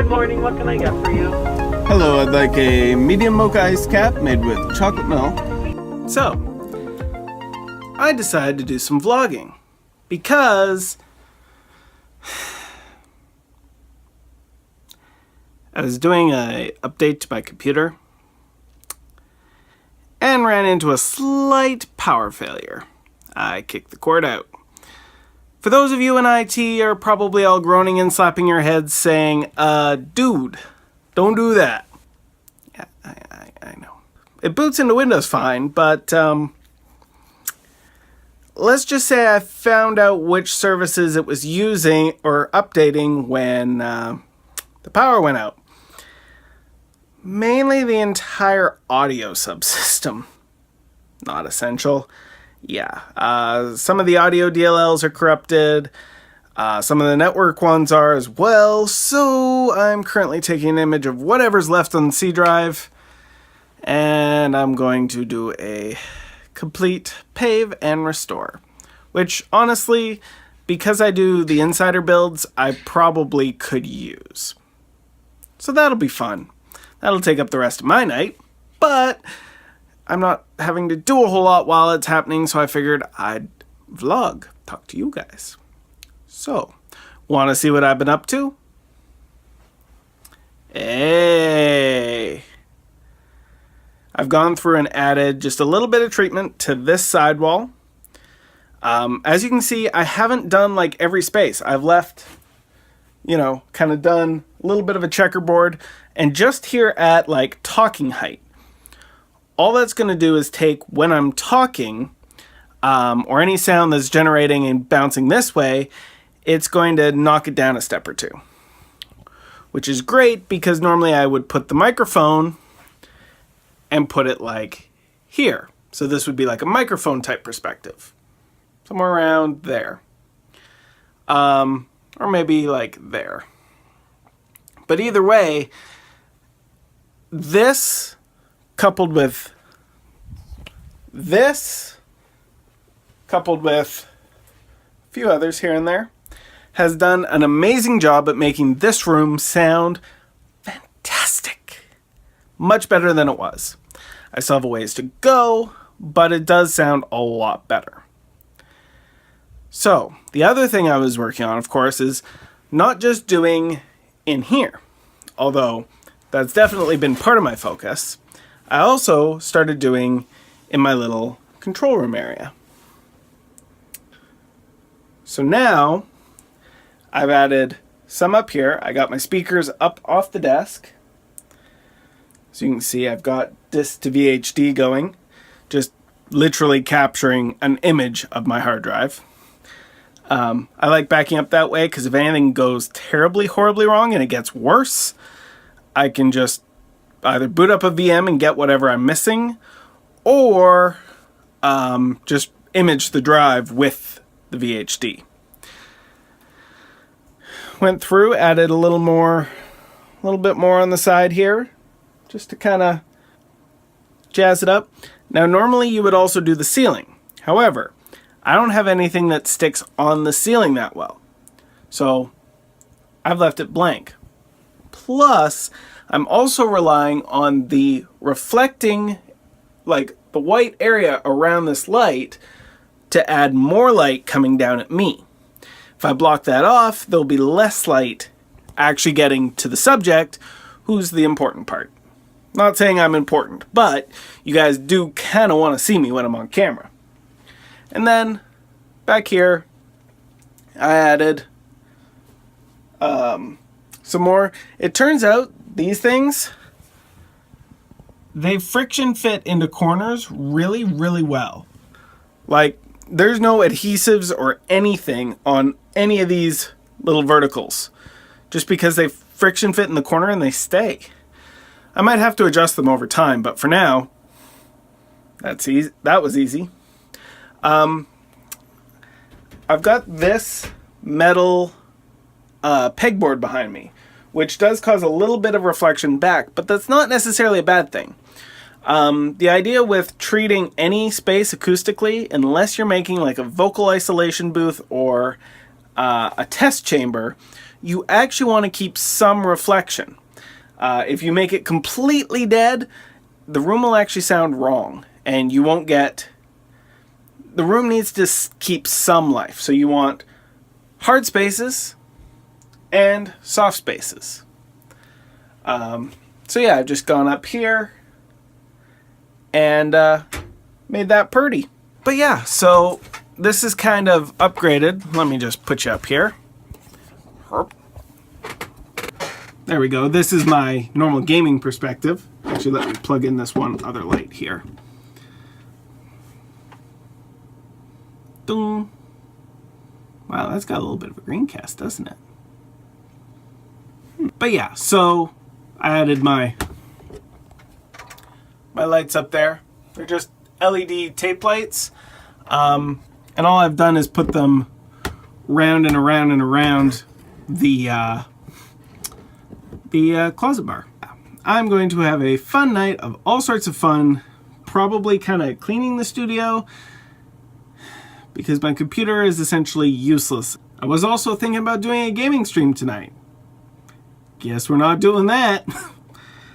Good morning, what can I get for you? Hello, I'd like a medium mocha iced cap made with chocolate milk. So, I decided to do some vlogging because I was doing an update to my computer and ran into a slight power failure. I kicked the cord out. For those of you in IT are probably all groaning and slapping your heads saying, dude, don't do that. Yeah, I know. It boots into Windows fine, but let's just say I found out which services it was using or updating when the power went out. Mainly the entire audio subsystem. Not essential. Yeah, some of the audio DLLs are corrupted. Some of the network ones are as well. So I'm currently taking an image of whatever's left on the C drive. And I'm going to do a complete pave and restore. Which, honestly, because I do the insider builds, I probably could use. So that'll be fun. That'll take up the rest of my night. But I'm not having to do a whole lot while it's happening, so I figured I'd vlog, talk to you guys. So, want to see what I've been up to? Hey! I've gone through and added just a little bit of treatment to this sidewall. As you can see, I haven't done like every space. I've left, kind of done a little bit of a checkerboard, and just here at like talking height. All that's going to do is take when I'm talking, or any sound that's generating and bouncing this way, it's going to knock it down a step or two. Which is great because normally I would put the microphone and put it like here. So this would be like a microphone type perspective. Somewhere around there. Or maybe like there. But either way, this coupled with this, coupled with a few others here and there, has done an amazing job at making this room sound fantastic. Much better than it was. I still have a ways to go, but it does sound a lot better. So, the other thing I was working on, of course, is not just doing in here, although that's definitely been part of my focus. I also started doing in my little control room area. So now I've added some up here. I got my speakers up off the desk. So you can see I've got this to VHD going, just literally capturing an image of my hard drive. I like backing up that way because if anything goes terribly, horribly wrong and it gets worse, I can just either boot up a VM and get whatever I'm missing, or just image the drive with the VHD. Went through, added a little bit more on the side here, just to kind of jazz it up. Now normally you would also do the ceiling. However, I don't have anything that sticks on the ceiling that well. So I've left it blank. Plus, I'm also relying on the reflecting, like the white area around this light, to add more light coming down at me. If I block that off, there'll be less light actually getting to the subject, who's the important part. Not saying I'm important, but you guys do kind of want to see me when I'm on camera. And then, back here, I added some more. It turns out these things, they friction fit into corners really, really well. Like, there's no adhesives or anything on any of these little verticals. Just because they friction fit in the corner and they stay. I might have to adjust them over time, but for now, that's easy. That was easy. I've got this metal pegboard behind me, which does cause a little bit of reflection back, but that's not necessarily a bad thing. The idea with treating any space acoustically, unless you're making like a vocal isolation booth or a test chamber, you actually want to keep some reflection. If you make it completely dead, the room will actually sound wrong, and you won't get... The room needs to keep some life, so you want hard spaces and soft spaces. So yeah, I've just gone up here and made that pretty. But yeah, so this is kind of upgraded. Let me just put you up here. There we go. This is my normal gaming perspective. Actually, let me plug in this one other light here. Ding. Wow, that's got a little bit of a green cast, doesn't it? But yeah, so I added my lights up there. They're just LED tape lights. And all I've done is put them round and around and around the closet bar. I'm going to have a fun night of all sorts of fun, probably kind of cleaning the studio because my computer is essentially useless. I was also thinking about doing a gaming stream tonight. Guess we're not doing that.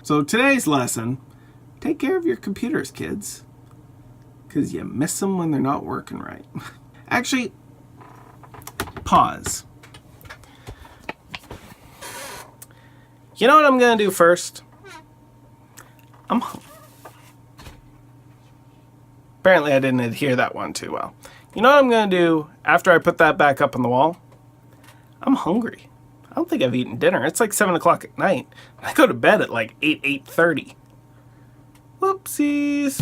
So today's lesson, take care of your computers, kids, because you miss them when they're not working right. Actually, pause. You know what I'm going to do first? Apparently I didn't adhere that one too well. You know what I'm going to do after I put that back up on the wall? I'm hungry. I don't think I've eaten dinner. It's like 7 o'clock at night. I go to bed at like 8:30. Whoopsies.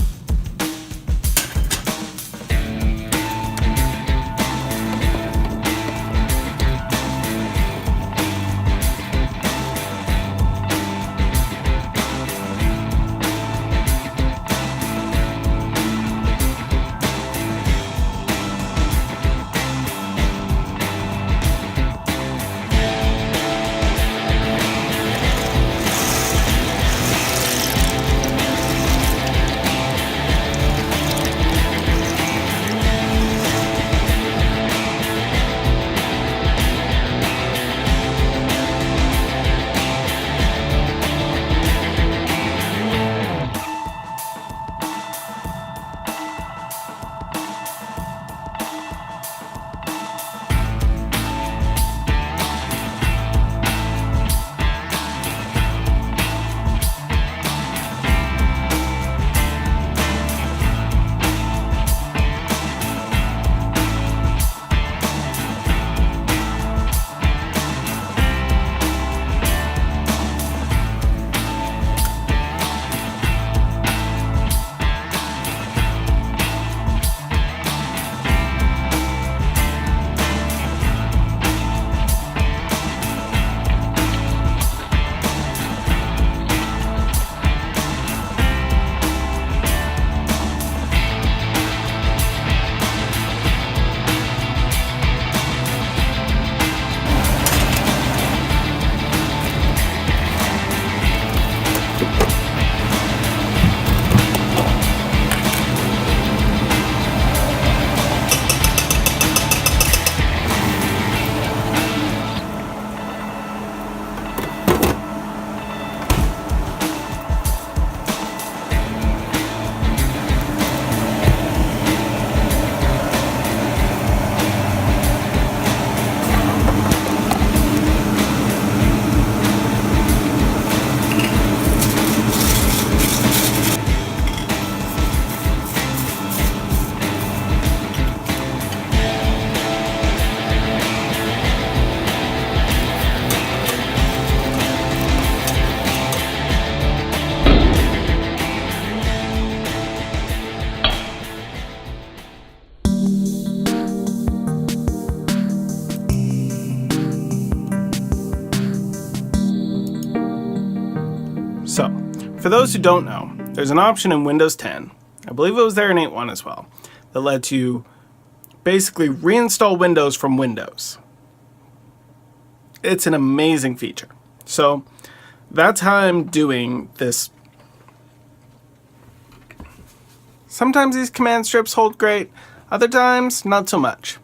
So, for those who don't know, there's an option in Windows 10, I believe it was there in 8.1 as well, that lets you basically reinstall Windows from Windows. It's an amazing feature. So, that's how I'm doing this. Sometimes these command strips hold great, other times not so much.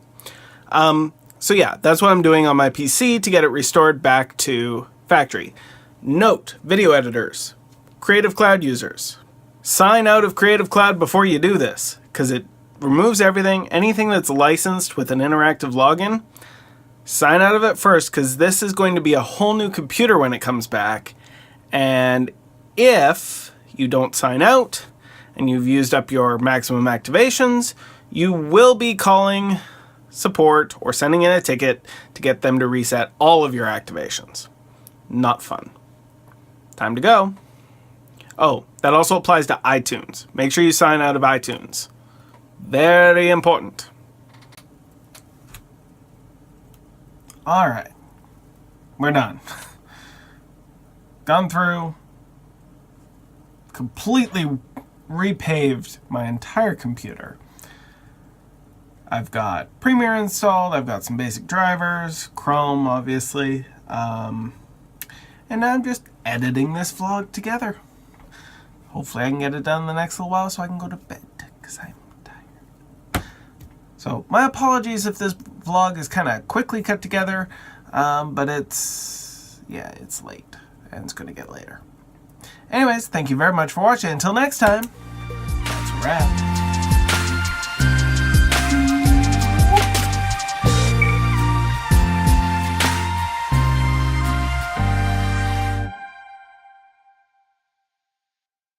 So yeah, that's what I'm doing on my PC to get it restored back to factory. Note, video editors, Creative Cloud users, sign out of Creative Cloud before you do this, because it removes everything, anything that's licensed with an interactive login. Sign out of it first, because this is going to be a whole new computer when it comes back. And if you don't sign out and you've used up your maximum activations, you will be calling support or sending in a ticket to get them to reset all of your activations. Not fun. Time to go. Oh, that also applies to iTunes. Make sure you sign out of iTunes. Very important. All right. We're done. Gone through, completely repaved my entire computer. I've got Premiere installed, I've got some basic drivers, Chrome obviously, and now I'm just editing this vlog together. Hopefully I can get it done in the next little while so I can go to bed, because I'm tired. So my apologies if this vlog is kind of quickly cut together, but it's late, and it's going to get later. Anyways, thank you very much for watching. Until next time, that's a wrap.